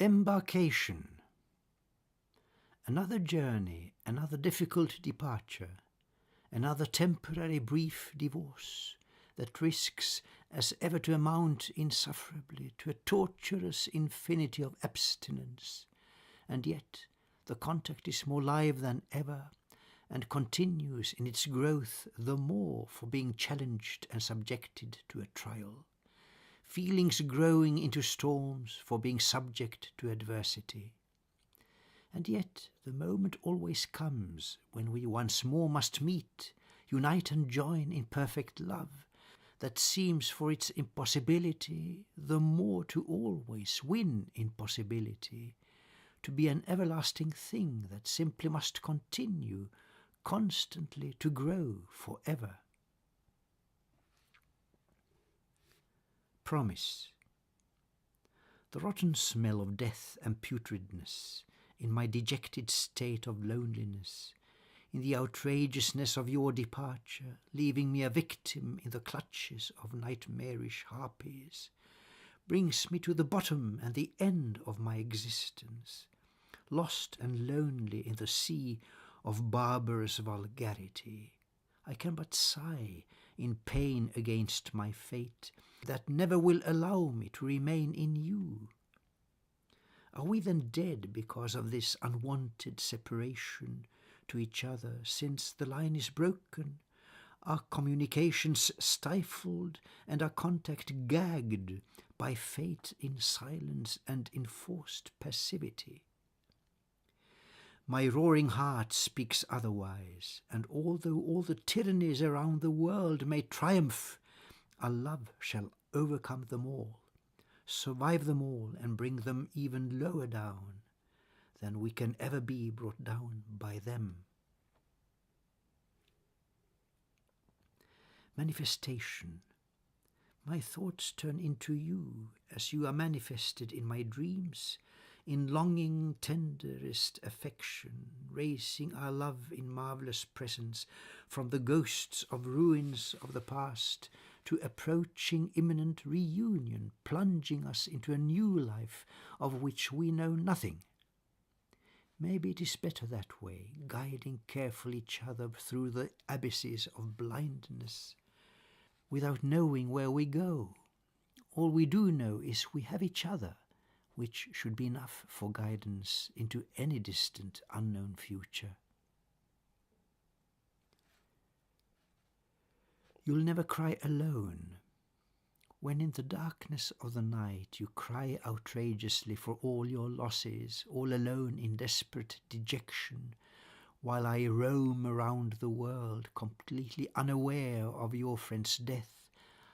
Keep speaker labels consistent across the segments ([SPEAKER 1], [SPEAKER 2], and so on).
[SPEAKER 1] Embarkation. Another journey, another difficult departure, another temporary brief divorce that risks as ever to amount insufferably to a torturous infinity of abstinence, and yet the contact is more live than ever and continues in its growth the more for being challenged and subjected to a trial. Feelings growing into storms for being subject to adversity. And yet the moment always comes when we once more must meet, unite and join in perfect love, that seems for its impossibility the more to always win impossibility, to be an everlasting thing that simply must continue constantly to grow forever. Promise. The rotten smell of death and putridness, in my dejected state of loneliness, in the outrageousness of your departure, leaving me a victim in the clutches of nightmarish harpies, brings me to the bottom and the end of my existence, lost and lonely in the sea of barbarous vulgarity. I can but sigh in pain against my fate that never will allow me to remain in you. Are we then dead because of this unwanted separation to each other, since the line is broken, our communications stifled, and our contact gagged by fate in silence and enforced passivity? My roaring heart speaks otherwise, and although all the tyrannies around the world may triumph, our love shall overcome them all, survive them all, and bring them even lower down than we can ever be brought down by them. Manifestation. My thoughts turn into you as you are manifested in my dreams, in longing tenderest affection, raising our love in marvellous presence from the ghosts of ruins of the past to approaching imminent reunion, plunging us into a new life of which we know nothing. Maybe it is better that way, guiding carefully each other through the abysses of blindness, without knowing where we go. All we do know is we have each other, which should be enough for guidance into any distant, unknown future. You'll never cry alone. When in the darkness of the night you cry outrageously for all your losses, all alone in desperate dejection, while I roam around the world completely unaware of your friend's death,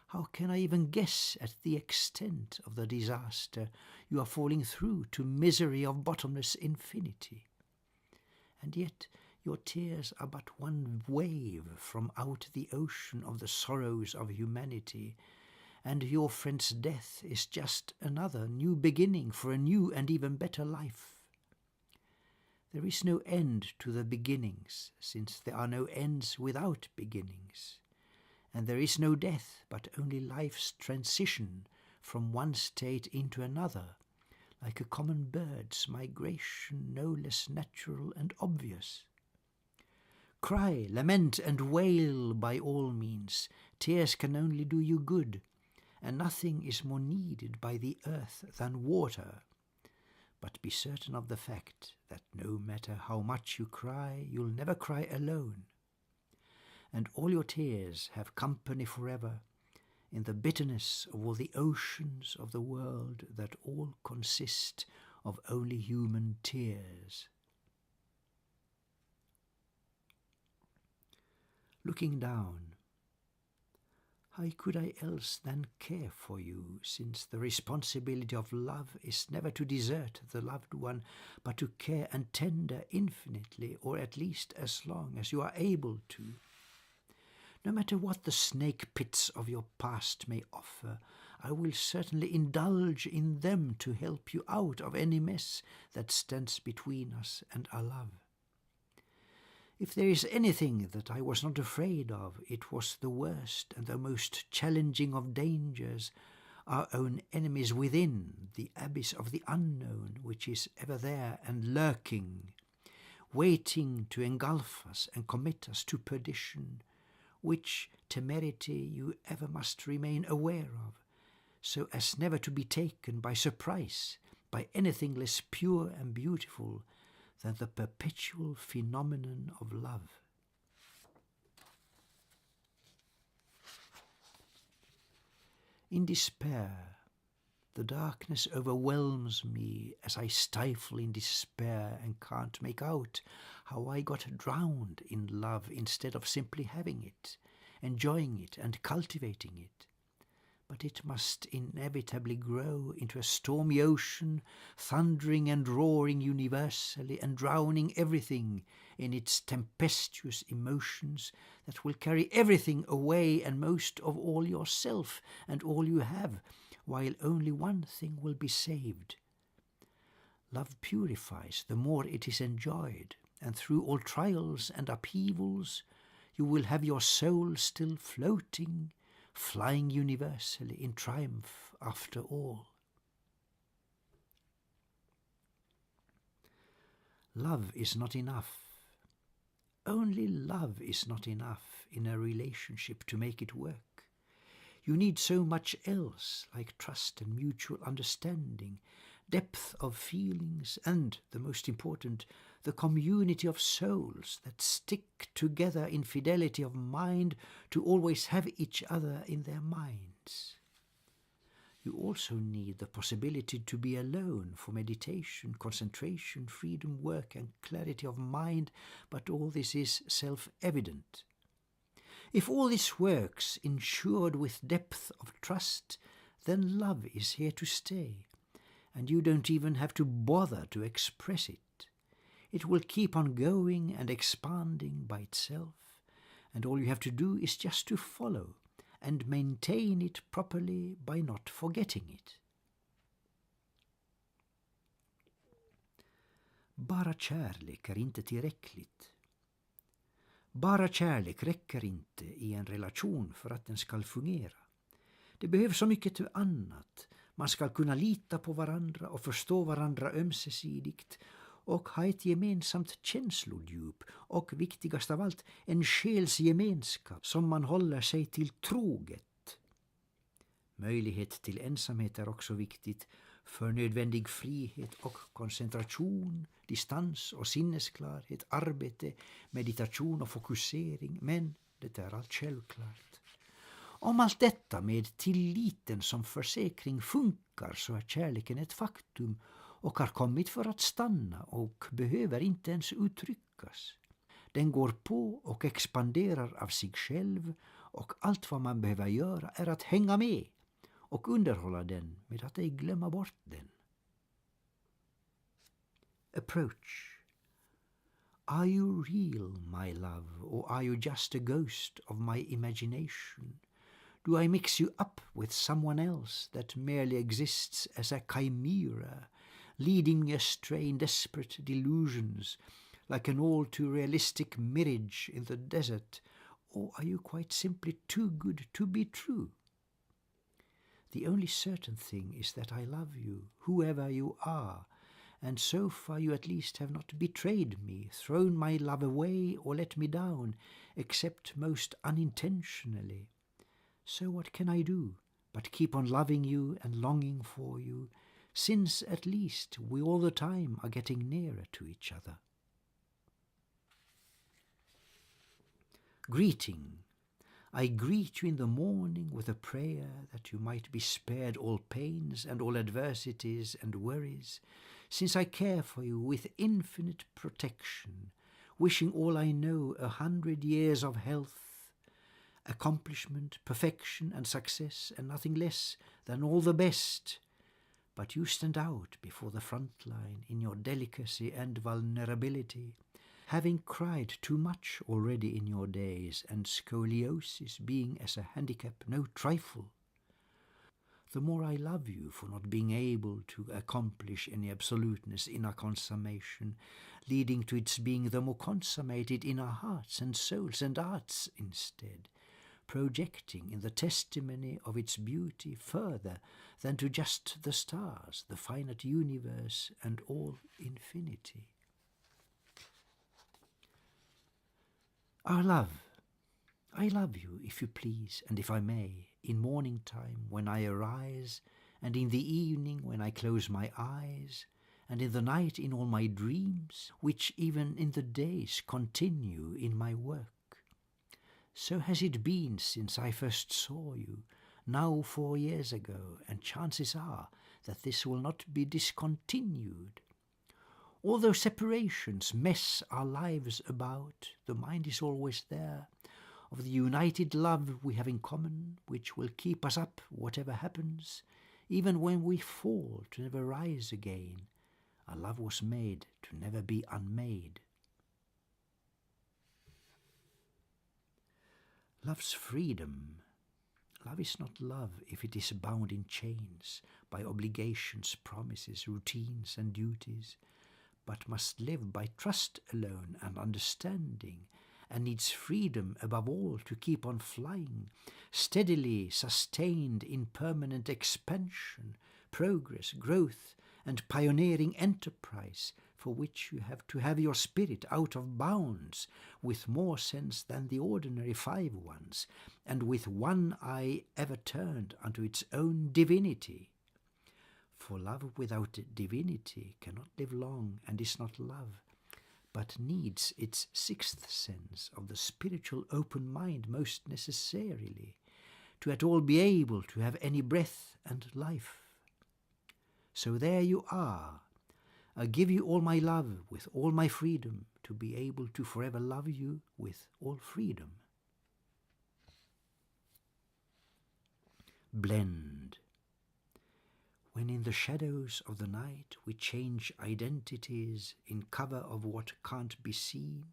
[SPEAKER 1] how can I even guess at the extent of the disaster you are falling through to misery of bottomless infinity? And yet your tears are but one wave from out the ocean of the sorrows of humanity, and your friend's death is just another new beginning for a new and even better life. There is no end to the beginnings, since there are no ends without beginnings. And there is no death, but only life's transition from one state into another, like a common bird's migration, no less natural and obvious. Cry, lament, and wail by all means. Tears can only do you good, and nothing is more needed by the earth than water. But be certain of the fact that no matter how much you cry, you'll never cry alone. And all your tears have company forever in the bitterness of all the oceans of the world that all consist of only human tears. Looking down, how could I else than care for you, since the responsibility of love is never to desert the loved one, but to care and tender infinitely, or at least as long as you are able to. No matter what the snake pits of your past may offer, I will certainly indulge in them to help you out of any mess that stands between us and our love. If there is anything that I was not afraid of, it was the worst and the most challenging of dangers, our own enemies within, the abyss of the unknown, which is ever there and lurking, waiting to engulf us and commit us to perdition, which temerity you ever must remain aware of, so as never to be taken by surprise by anything less pure and beautiful than the perpetual phenomenon of love. In despair, the darkness overwhelms me as I stifle in despair and can't make out how I got drowned in love instead of simply having it, enjoying it and cultivating it. But it must inevitably grow into a stormy ocean, thundering and roaring universally and drowning everything in its tempestuous emotions that will carry everything away and most of all yourself and all you have, while only one thing will be saved. Love purifies the more it is enjoyed, and through all trials and upheavals you will have your soul still floating, flying universally in triumph after all. Love is not enough. Only love is not enough in a relationship to make it work. You need so much else, like trust and mutual understanding, depth of feelings, and, the most important, the community of souls that stick together in fidelity of mind to always have each other in their minds. You also need the possibility to be alone for meditation, concentration, freedom, work, and clarity of mind, but all this is self-evident. If all this works ensured with depth of trust, then love is here to stay, and you don't even have to bother to express it. It will keep on going and expanding by itself, and all you have to do is just to follow and maintain it properly by not forgetting it. Bara kärlek inte tillräckligt. Bara kärlek räcker inte i en relation för att den ska fungera. Det behövs så mycket annat. Man ska kunna lita på varandra och förstå varandra ömsesidigt och ha ett gemensamt känslodjup och viktigast av allt en själsgemenskap som man håller sig till troget. Möjlighet till ensamhet är också viktigt för nödvändig frihet och koncentration, distans och sinnesklarhet, arbete, meditation och fokusering, men det är allt självklart. Om allt detta med tilliten som försäkring funkar så är kärleken ett faktum och har kommit för att stanna och behöver inte ens uttryckas. Den går på och expanderar av sig själv och allt vad man behöver göra är att hänga med och underhålla den med att ej glömma bort den. Approach. Are you real, my love, or are you just a ghost of my imagination? Do I mix you up with someone else that merely exists as a chimera, leading me astray in desperate delusions, like an all too realistic mirage in the desert, or are you quite simply too good to be true? The only certain thing is that I love you, whoever you are, and so far you at least have not betrayed me, thrown my love away, or let me down, except most unintentionally. So what can I do but keep on loving you and longing for you, since at least we all the time are getting nearer to each other? Greeting. I greet you in the morning with a prayer that you might be spared all pains and all adversities and worries, since I care for you with infinite protection, wishing all I know 100 years of health, accomplishment, perfection and success, and nothing less than all the best. But you stand out before the front line in your delicacy and vulnerability, having cried too much already in your days, and scoliosis being as a handicap no trifle. The more I love you for not being able to accomplish any absoluteness in our consummation, leading to its being the more consummated in our hearts and souls and arts instead, projecting in the testimony of its beauty further than to just the stars, the finite universe, and all infinity. Our love. I love you, if you please, and if I may, in morning time when I arise, and in the evening when I close my eyes, and in the night in all my dreams, which even in the days continue in my work. So has it been since I first saw you, now 4 years ago, and chances are that this will not be discontinued. Although separations mess our lives about, the mind is always there, of the united love we have in common, which will keep us up whatever happens, even when we fall to never rise again. Our love was made to never be unmade. Love's freedom. Love is not love if it is bound in chains by obligations, promises, routines and duties, but must live by trust alone and understanding, and needs freedom above all to keep on flying, steadily sustained in permanent expansion, progress, growth, and pioneering enterprise, for which you have to have your spirit out of bounds, with more sense than the ordinary 5 ones, and with one eye ever turned unto its own divinity. For love without divinity cannot live long and is not love, but needs its 6th sense of the spiritual open mind most necessarily, to at all be able to have any breath and life. So there you are. I give you all my love with all my freedom, to be able to forever love you with all freedom. Blend. When in the shadows of the night we change identities in cover of what can't be seen,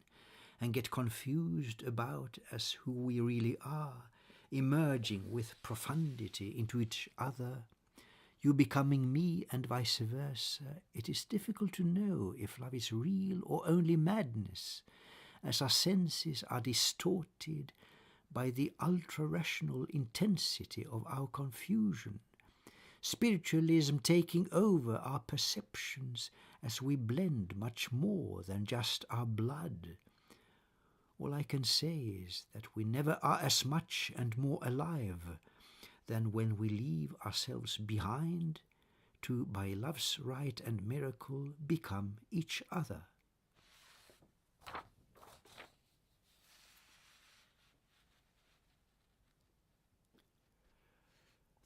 [SPEAKER 1] and get confused about as who we really are, emerging with profundity into each other, you becoming me and vice versa, it is difficult to know if love is real or only madness, as our senses are distorted by the ultra-rational intensity of our confusion, spiritualism taking over our perceptions as we blend much more than just our blood. All I can say is that we never are as much and more alive than when we leave ourselves behind to, by love's right and miracle, become each other.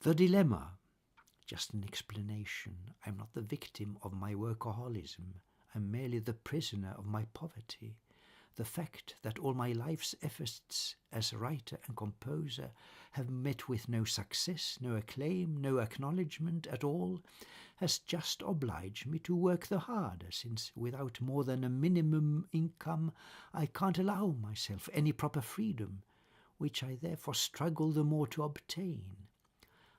[SPEAKER 1] The dilemma. Just an explanation. I'm not the victim of my workaholism. I'm merely the prisoner of my poverty. The fact that all my life's efforts as writer and composer have met with no success, no acclaim, no acknowledgement at all, has just obliged me to work the harder, since without more than a minimum income I can't allow myself any proper freedom, which I therefore struggle the more to obtain.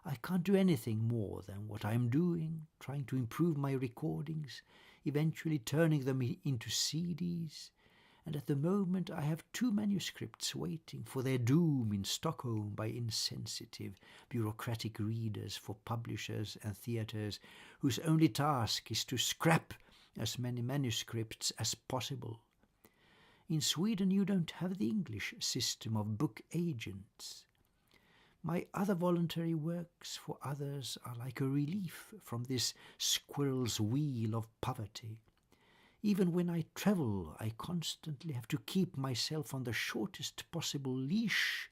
[SPEAKER 1] I can't do anything more than what I'm doing, trying to improve my recordings, eventually turning them into CDs, and at the moment I have 2 manuscripts waiting for their doom in Stockholm by insensitive, bureaucratic readers for publishers and theatres, whose only task is to scrap as many manuscripts as possible. In Sweden you don't have the English system of book agents. My other voluntary works for others are like a relief from this squirrel's wheel of poverty. Even when I travel, I constantly have to keep myself on the shortest possible leash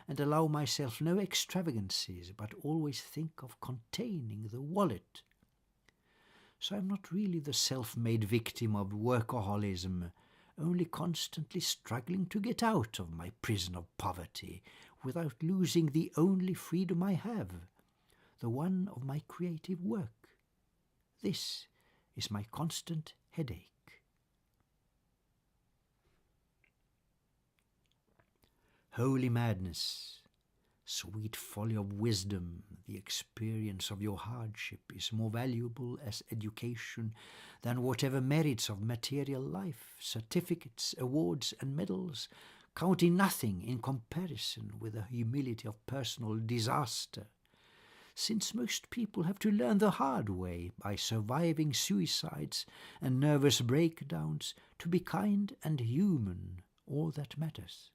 [SPEAKER 1] and allow myself no extravagancies, but always think of containing the wallet. So I'm not really the self-made victim of workaholism, only constantly struggling to get out of my prison of poverty without losing the only freedom I have, the one of my creative work. This is my constant headache. Holy madness, sweet folly of wisdom, the experience of your hardship is more valuable as education than whatever merits of material life, certificates, awards and medals counting nothing in comparison with the humility of personal disaster, since most people have to learn the hard way by surviving suicides and nervous breakdowns to be kind and human, all that matters.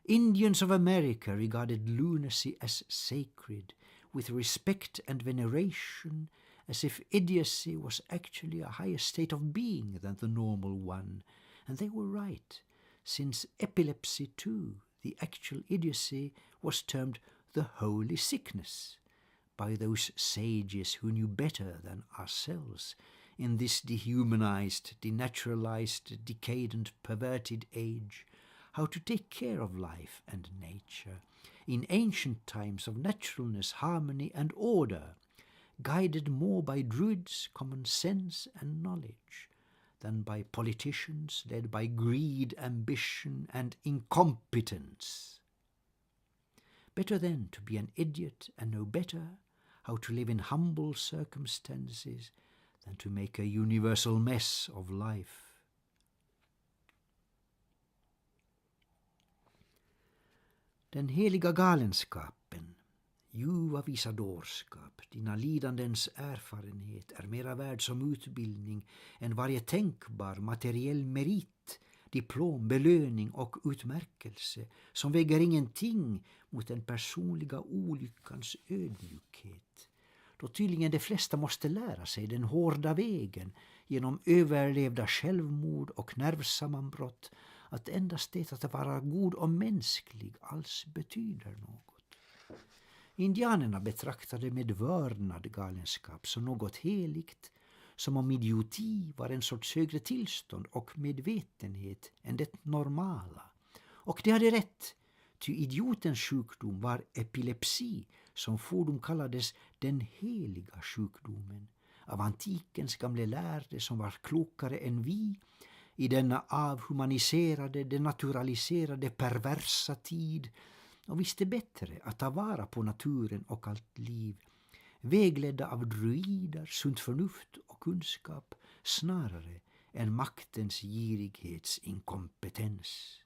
[SPEAKER 1] Indians of America regarded lunacy as sacred, with respect and veneration, as if idiocy was actually a higher state of being than the normal one, and they were right, since epilepsy too, the actual idiocy, was termed the holy sickness by those sages who knew better than ourselves in this dehumanized, denaturalized, decadent, perverted age, how to take care of life and nature in ancient times of naturalness, harmony and order, guided more by druids, common sense and knowledge than by politicians led by greed, ambition and incompetence. Better then to be an idiot and know better how to live in humble circumstances than to make a universal mess of life. Den heliga galenskapen, ljuva visa dårskap, dina lidandens erfarenhet är mera värd som utbildning än varje tänkbar materiell merit, diplom, belöning och utmärkelse som väger ingenting mot den personliga olyckans ödmjukhet. Då tydligen de flesta måste lära sig den hårda vägen genom överlevda självmord och nervsammanbrott att endast det att vara god och mänsklig alls betyder något. Indianerna betraktade med vördnad galenskap som något heligt, som om idioti var en sorts högre tillstånd och medvetenhet än det normala. Och de hade rätt, ty idiotens sjukdom var epilepsi, som fordom kallades den heliga sjukdomen, av antikens gamle lärde som var klokare än vi, i denna avhumaniserade, denaturaliserade, perversa tid, och visste bättre att ta vara på naturen och allt liv, vägledda av druider, sunt förnuft och kunskap, snarare än maktens girighetsinkompetens.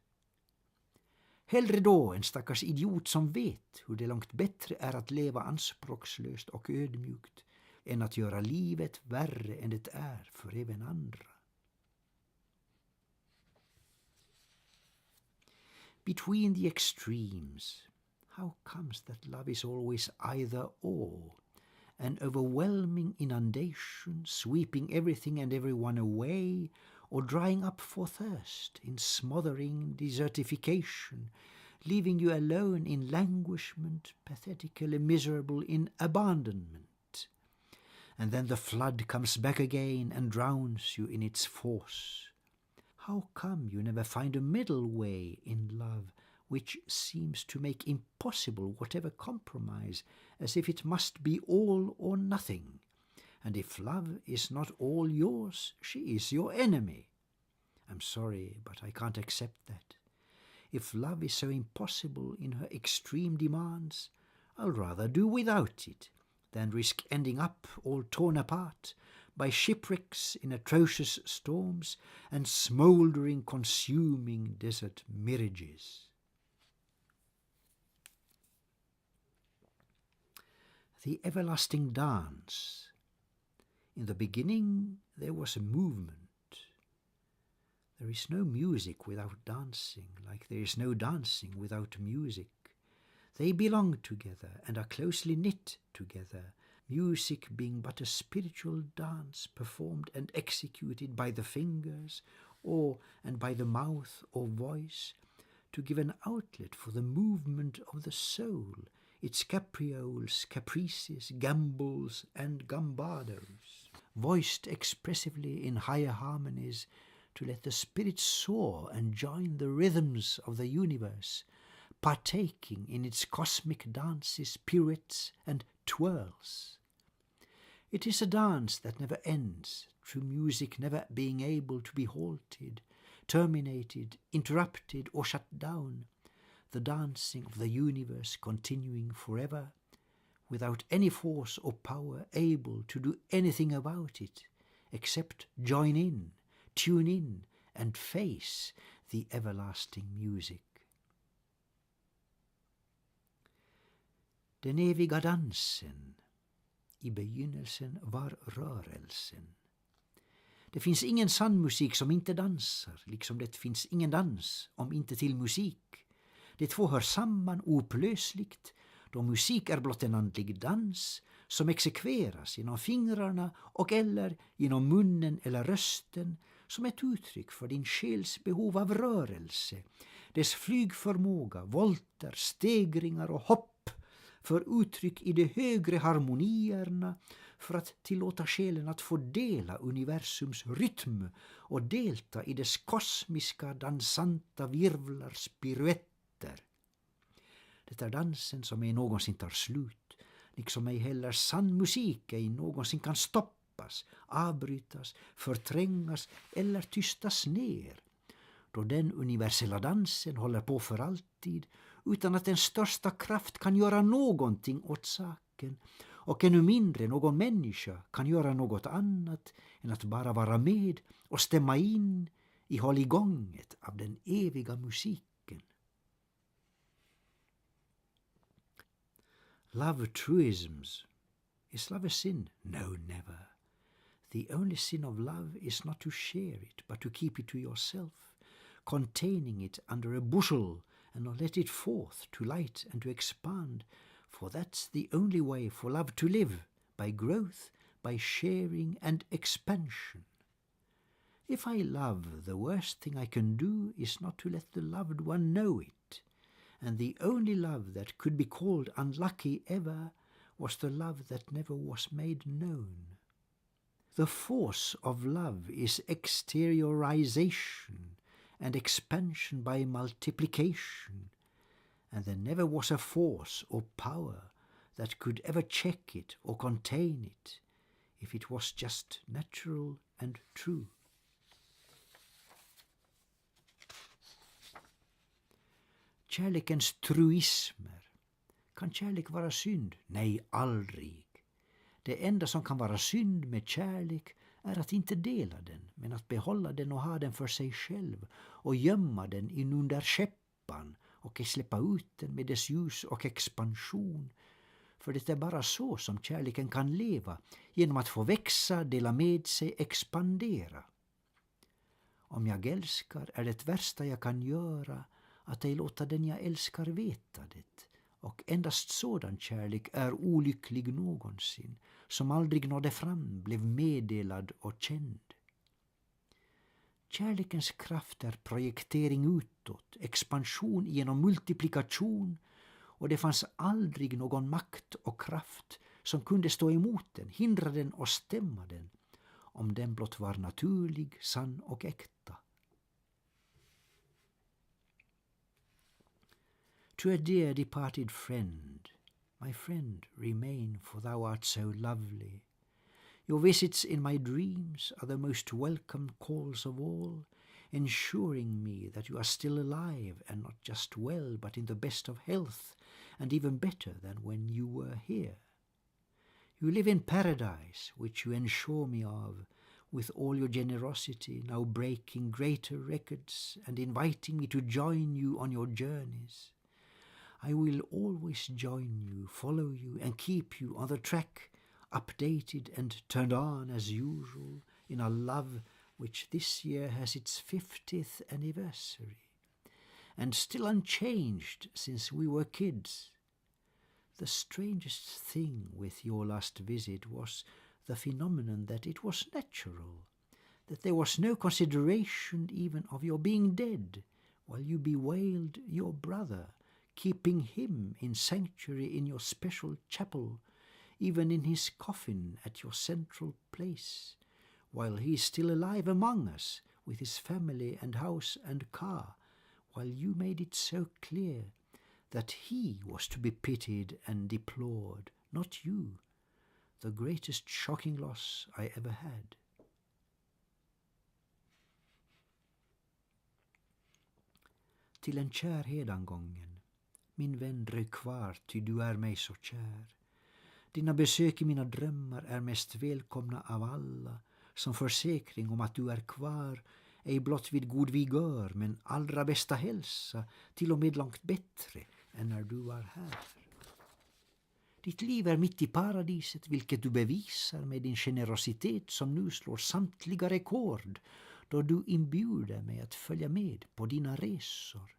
[SPEAKER 1] Hellre då en stackars idiot som vet hur det långt bättre är att leva anspråkslöst och ödmjukt än att göra livet värre än det är för även andra. Between the extremes, how comes that love is always either or, an overwhelming inundation, sweeping everything and everyone away, or drying up for thirst in smothering desertification, leaving you alone in languishment, pathetically miserable in abandonment. And then the flood comes back again and drowns you in its force. How come you never find a middle way in love, which seems to make impossible whatever compromise, as if it must be all or nothing? And if love is not all yours, she is your enemy. I'm sorry, but I can't accept that. If love is so impossible in her extreme demands, I'll rather do without it than risk ending up all torn apart by shipwrecks in atrocious storms and smouldering, consuming desert mirages. The everlasting dance. In the beginning there was a movement. There is no music without dancing, like there is no dancing without music. They belong together and are closely knit together, music being but a spiritual dance performed and executed by the fingers and by the mouth or voice to give an outlet for the movement of the soul, its caprioles, caprices, gambols and gambados, voiced expressively in higher harmonies to let the spirit soar and join the rhythms of the universe, partaking in its cosmic dances, pirouettes and twirls. It is a dance that never ends, true music never being able to be halted, terminated, interrupted or shut down, the dancing of the universe continuing forever, without any force or power able to do anything about it, except join in, tune in and face the everlasting music. Den eviga dansen, i begynnelsen var rörelsen. Det finns ingen sann musik som inte dansar, liksom det finns ingen dans om inte till musik. De två hör samman oupplösligt, då musik är blott en andlig dans som exekveras genom fingrarna och eller genom munnen eller rösten som ett uttryck för din själs behov av rörelse, dess flygförmåga, volter, stegringar och hopp, för uttryck i de högre harmonierna, för att tillåta själen att få dela universums rytm och delta i dess kosmiska dansanta virvlars piruetter. Det är dansen som ej någonsin tar slut, liksom ej heller sann musik ej någonsin kan stoppas, avbrytas, förträngas eller tystas ner, då den universella dansen håller på för alltid utan att den största kraft kan göra någonting åt saken, och ännu mindre någon människa kan göra något annat än att bara vara med och stämma in i hålligånget av den eviga musiken. Love truisms. Is love a sin? No, never. The only sin of love is not to share it, but to keep it to yourself, containing it under a bushel and not let it forth to light and to expand, for that's the only way for love to live, by growth, by sharing and expansion. If I love, the worst thing I can do is not to let the loved one know it, and the only love that could be called unlucky ever was the love that never was made known. The force of love is exteriorization and expansion by multiplication, and there never was a force or power that could ever check it or contain it, if it was just natural and true. Kärlekens truismer. Kan kärlek vara synd? Nej, aldrig. Det enda som kan vara synd med kärlek är att inte dela den, men att behålla den och ha den för sig själv och gömma den inunder skäppan och släppa ut den med dess ljus och expansion. För det är bara så som kärleken kan leva, genom att få växa, dela med sig, expandera. Om jag älskar är det värsta jag kan göra att ej låta den jag älskar veta det, och endast sådan kärlek är olycklig någonsin, som aldrig nådde fram, blev meddelad och känd. Kärlekens kraft är projektering utåt, expansion genom multiplikation, och det fanns aldrig någon makt och kraft som kunde stå emot den, hindra den och stämma den, om den blott var naturlig, sann och äkta. To a dear departed friend, my friend, remain, for thou art so lovely. Your visits in my dreams are the most welcome calls of all, ensuring me that you are still alive and not just well, but in the best of health, and even better than when you were here. You live in paradise, which you ensure me of, with all your generosity, now breaking greater records and inviting me to join you on your journeys. I will always join you, follow you, and keep you on the track, updated and turned on as usual in a love which this year has its 50th anniversary, and still unchanged since we were kids. The strangest thing with your last visit was the phenomenon that it was natural, that there was no consideration even of your being dead, while you bewailed your brother, keeping him in sanctuary in your special chapel, even in his coffin at your central place, while he is still alive among us with his family and house and car, while you made it so clear that he was to be pitied and deplored, not you, the greatest shocking loss I ever had. Till en kär hedangången, min vän, dröj kvar, ty du är mig så kär. Dina besök i mina drömmar är mest välkomna av alla, som försäkring om att du är kvar, ej blott vid god vigör men allra bästa hälsa, till och med långt bättre än när du var här. Ditt liv är mitt i paradiset, vilket du bevisar med din generositet som nu slår samtliga rekord, då du inbjuder mig att följa med på dina resor.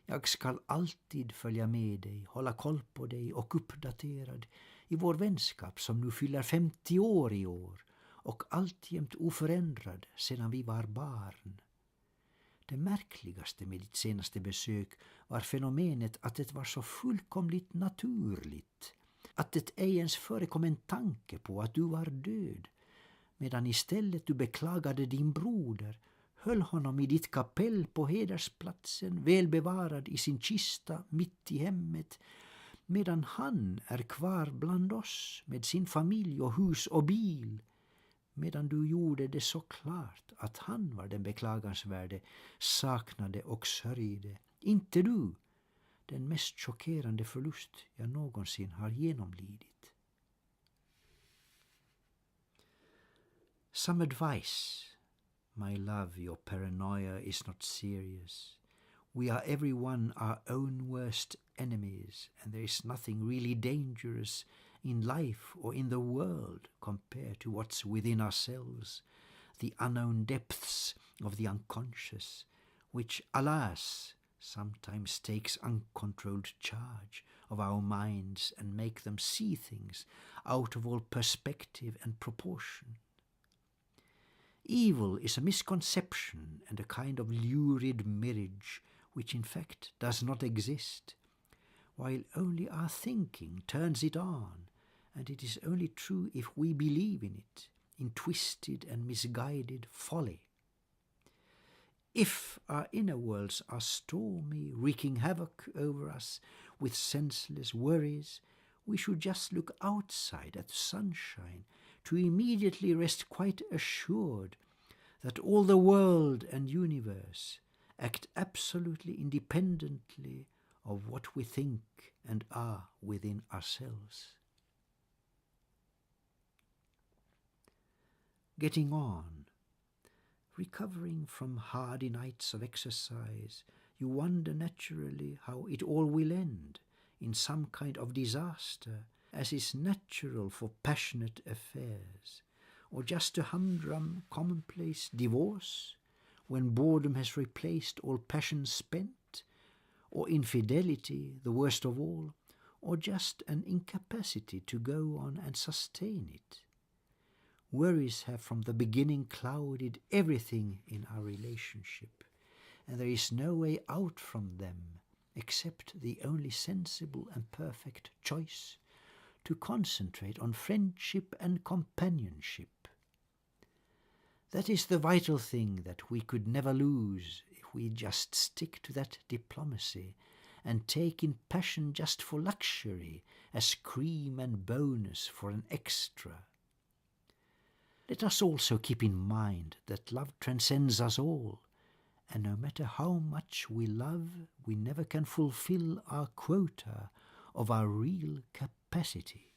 [SPEAKER 1] Jag skall alltid följa med dig, hålla koll på dig och uppdaterad i vår vänskap som nu fyller 50 år i år och alltjämt oförändrad sedan vi var barn. Det märkligaste med ditt senaste besök var fenomenet att det var så fullkomligt naturligt, att det ej ens förekom en tanke på att du var död, medan istället du beklagade din broder, höll honom i ditt kapell på hedersplatsen, välbevarad i sin kista mitt i hemmet, medan han är kvar bland oss med sin familj och hus och bil, medan du gjorde det så klart att han var den beklagansvärde, saknade och sörjde, inte du, den mest chockerande förlust jag någonsin har genomlidit. Some advice. My love, your paranoia is not serious. We are everyone our own worst enemies, and there is nothing really dangerous in life or in the world compared to what's within ourselves, the unknown depths of the unconscious, which, alas, sometimes takes uncontrolled charge of our minds and make them see things out of all perspective and proportion. Evil is a misconception and a kind of lurid mirage which in fact does not exist, while only our thinking turns it on, and it is only true if we believe in it, in twisted and misguided folly. If our inner worlds are stormy, wreaking havoc over us with senseless worries, we should just look outside at the sunshine to immediately rest quite assured that all the world and universe act absolutely independently of what we think and are within ourselves. Getting on. Recovering from hardy nights of exercise, you wonder naturally how it all will end, in some kind of disaster, as is natural for passionate affairs, or just a humdrum commonplace divorce, when boredom has replaced all passion spent, or infidelity, the worst of all, or just an incapacity to go on and sustain it. Worries have from the beginning clouded everything in our relationship, and there is no way out from them except the only sensible and perfect choice, to concentrate on friendship and companionship. That is the vital thing that we could never lose if we just stick to that diplomacy and take in passion just for luxury, as cream and bonus for an extra. Let us also keep in mind that love transcends us all, and no matter how much we love, we never can fulfill our quota of our real capacity.